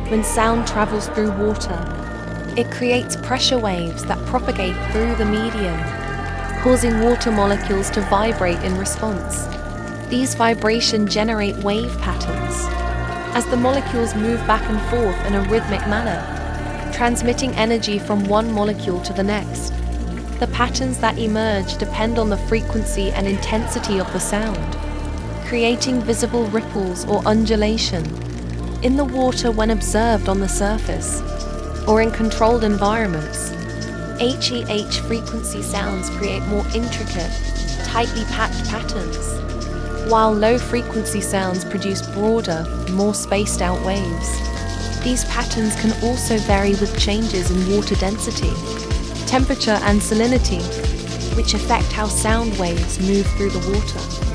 When sound travels through water, it creates pressure waves that propagate through the medium, causing water molecules to vibrate in response. These vibrations generate wave patterns as the molecules move back and forth in a rhythmic manner, transmitting energy from one molecule to the next. The patterns that emerge depend on the frequency and intensity of the sound, creating visible ripples or undulation in the water when observed on the surface or in controlled environments. HEH frequency sounds create more intricate, tightly packed patterns, while low-frequency sounds produce broader, more spaced-out waves. These patterns can also vary with changes in water density, temperature and salinity, which affect how sound waves move through the water.